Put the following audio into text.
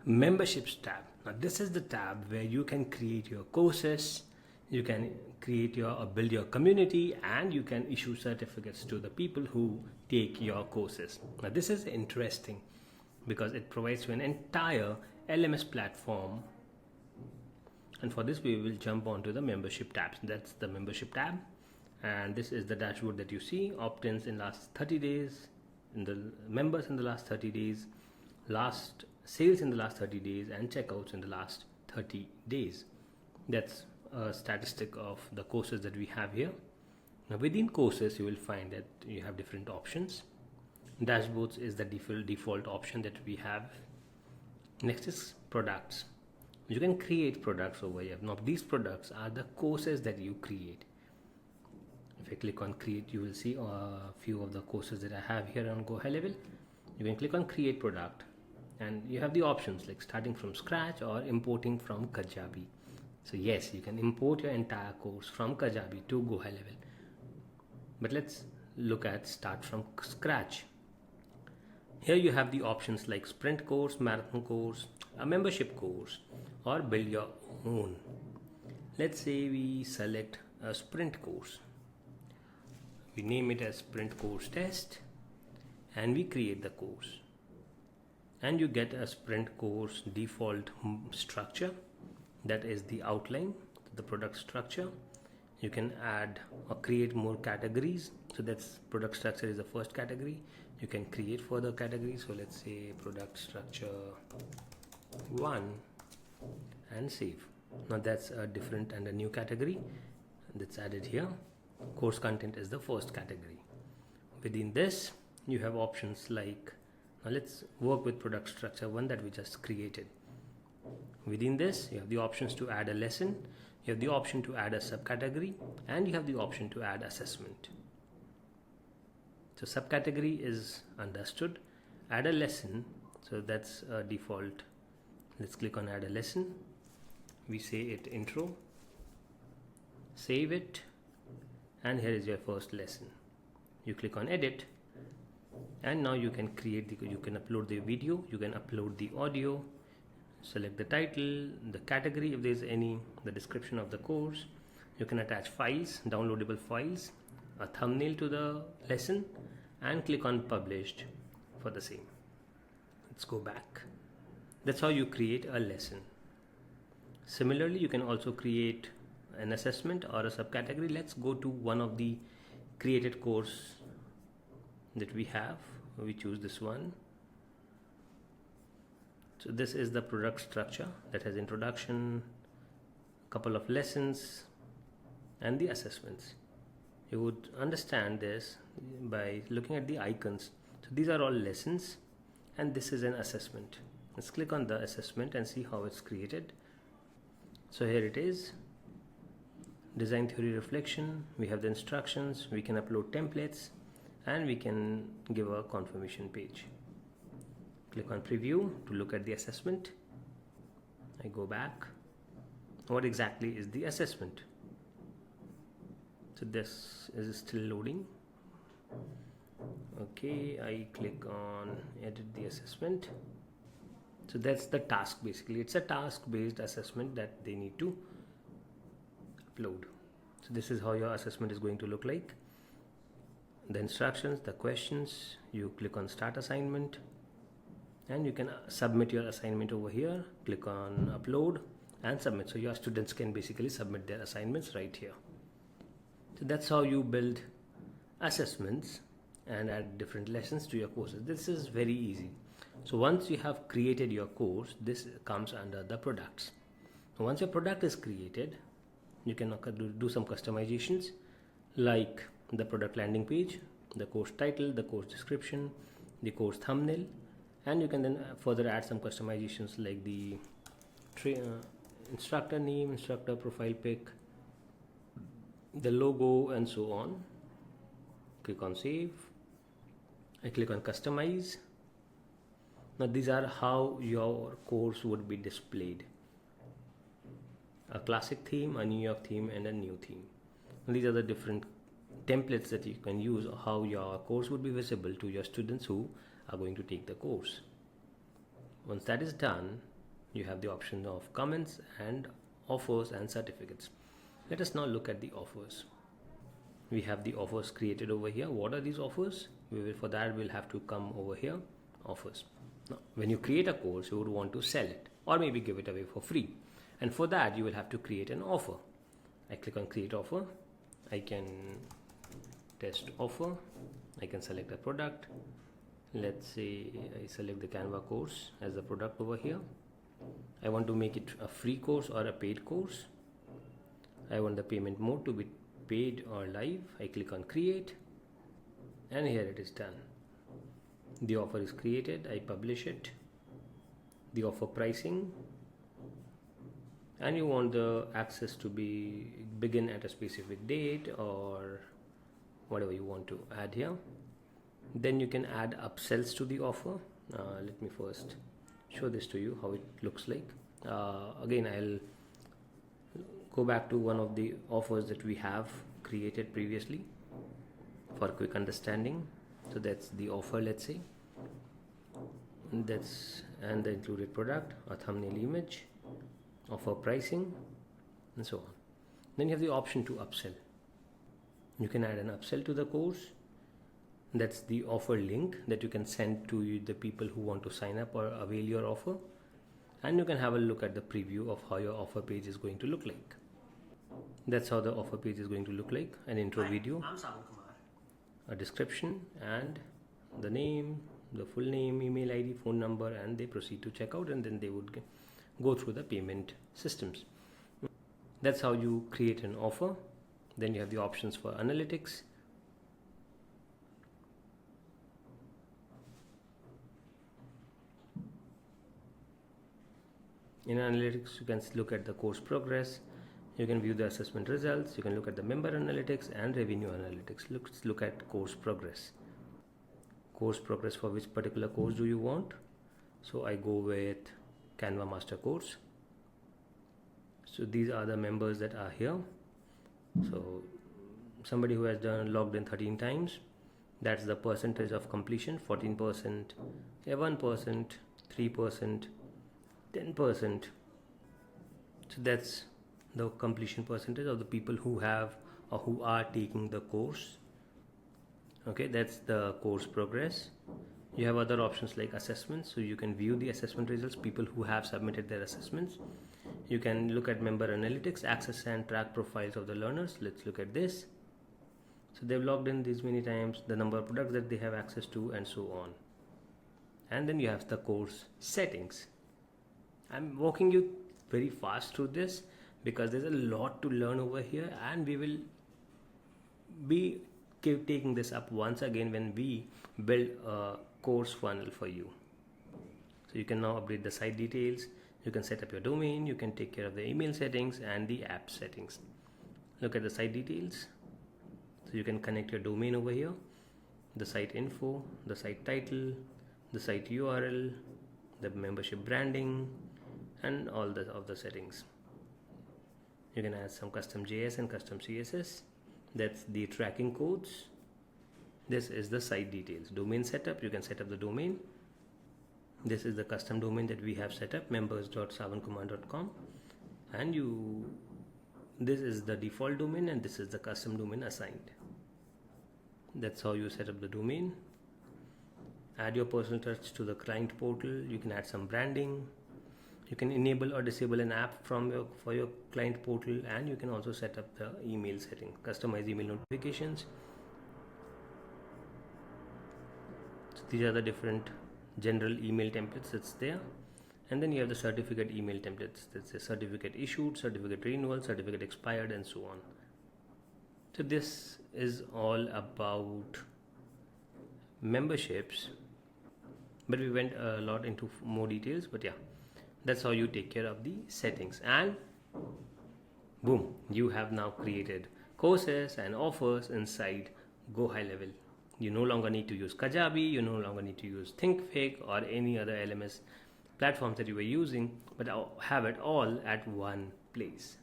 Memberships tab. Now this is the tab where you can create your courses, you can create your or build your community, and you can issue certificates to the people who take your courses. Now this is interesting because it provides you an entire LMS platform, and for this we will jump onto the membership tabs. That's the membership tab, and this is the dashboard that you see. Opt-ins in last 30 days, in the members in the last 30 days, last sales in the last 30 days, and checkouts in the last 30 days. That's a statistic of the courses that we have here. Now within courses you will find that you have different options. Dashboards is the default option that we have. Next is products. You can create products over here. Now these products are the courses that you create. If I click on create, you will see a few of the courses that I have here on Go High Level. You can click on create product, and you have the options like starting from scratch or importing from Kajabi. So yes, you can import your entire course from Kajabi to Go High Level. But let's look at start from scratch. Here you have the options like sprint course, marathon course, a membership course, or build your own. Let's say we select a sprint course. We name it as sprint course test, and we create the course. And you get a sprint course default structure. That is the outline, the product structure. You can add or create more categories. So that's product structure is the first category. You can create further categories. So let's say product structure 1 and save. Now that's a different and a new category that's added here. Course content is the first category. Within this you have options like, now let's work with product structure 1 that we just created. Within this you have the options to add a lesson, you have the option to add a subcategory, and you have the option to add assessment. So subcategory is understood. Add a lesson, so that's a default. Let's click on add a lesson. We say it intro, save it, and here is your first lesson. You click on edit, and now you can create you can upload the video, you can upload the audio, select the title, the category if there is any, the description of the course. You can attach files, downloadable files, a thumbnail to the lesson, and click on published for the same. Let's go back. That's how you create a lesson. Similarly, you can also create an assessment or a subcategory. Let's go to one of the created course that we have. We choose this one. So this is the product structure that has introduction, couple of lessons, and the assessments. You would understand this by looking at the icons. So these are all lessons, and this is an assessment. Let's click on the assessment and see how it's created. So here it is, design theory reflection. We have the instructions, we can upload templates, and we can give a confirmation page. Click on preview to look at the assessment. I go back. What exactly is the assessment? So this is still loading. Okay, I click on edit the assessment. So that's the task basically. It's a task based assessment that they need to upload. So this is how your assessment is going to look like. The instructions, the questions, you click on start assignment, and you can submit your assignment over here. Click on upload and submit. So your students can basically submit their assignments right here. So that's how you build assessments and add different lessons to your courses. This is very easy. So once you have created your course, this comes under the products. So once your product is created, you can do some customizations like the product landing page, the course title, the course description, the course thumbnail, and you can then further add some customizations like the instructor name, instructor profile pic, the logo, and so on. Click on save. I click on customize. Now these are how your course would be displayed. A classic theme, a New York theme, and a new theme. And these are the different templates that you can use, how your course would be visible to your students who are going to take the course. Once that is done, You have the option of comments and offers and certificates. Let us now look at the offers. We have the offers created over here. What are these offers? For that we'll have to come over here, offers. Now, when you create a course, you would want to sell it or maybe give it away for free. And for that, you will have to create an offer. I click on create offer. I can test offer. I can select a product. Let's say I select the Canva course as the product over here. I want to make it a free course or a paid course. I want the payment mode to be paid or live. I click on create, and here it is done. The offer is created. I publish it. The offer pricing, and you want the access to begin at a specific date or whatever you want to add here. Then you can add upsells to the offer. Let me first show this to you how it looks like. Again, I'll go back to one of the offers that we have created previously for quick understanding. So that's the offer, let's say. And the included product, a thumbnail image, offer pricing, and so on. Then you have the option to upsell. You can add an upsell to the course. That's the offer link that you can send to the people who want to sign up or avail your offer. And you can have a look at the preview of how your offer page is going to look like. That's how the offer page is going to look like. An intro video, I'm Sawan Kumar. A description, and the name, the full name, email ID, phone number, and they proceed to checkout, and then they would go through the payment systems. That's how you create an offer. Then you have the options for analytics. In analytics, you can look at the course progress. You can view the assessment results. You can look at the member analytics and revenue analytics. Let's look at course progress. Course progress for which particular course do you want? So I go with Canva Master Course. So these are the members that are here. So somebody who has logged in 13 times, that's the percentage of completion: 14%, 11%, 3%, 10%. So that's the completion percentage of the people who have or who are taking the course. Okay, that's the course progress. You have other options like assessments, so you can view the assessment results, people who have submitted their assessments. You can look at member analytics, access and track profiles of the learners. Let's look at this. So they've logged in these many times, the number of products that they have access to, and so on. And then you have the course settings. I'm walking you very fast through this because there's a lot to learn over here, and we will be taking this up once again when we build a course funnel for you. So you can now update the site details, you can set up your domain, you can take care of the email settings and the app settings. Look at the site details. So you can connect your domain over here, the site info, the site title, the site URL, the membership branding, and all of the settings. You can add some custom JS and custom CSS. That's the tracking codes. This is the site details. Domain setup, you can set up the domain. This is the custom domain that we have set up, members.sawankumar.com, and this is the default domain, and this is the custom domain assigned. That's how you set up the domain. Add your personal touch to the client portal. You can add some branding. You can enable or disable an app for your client portal, and you can also set up the email setting, customize email notifications. So these are the different general email templates that's there. And then you have the certificate email templates. That's a certificate issued, certificate renewal, certificate expired, and so on. So this is all about memberships, but we went a lot into more details. But yeah, that's how you take care of the settings, and boom, you have now created courses and offers inside Go High Level. You no longer need to use Kajabi, you no longer need to use ThinkFic or any other LMS platforms that you were using, but have it all at one place.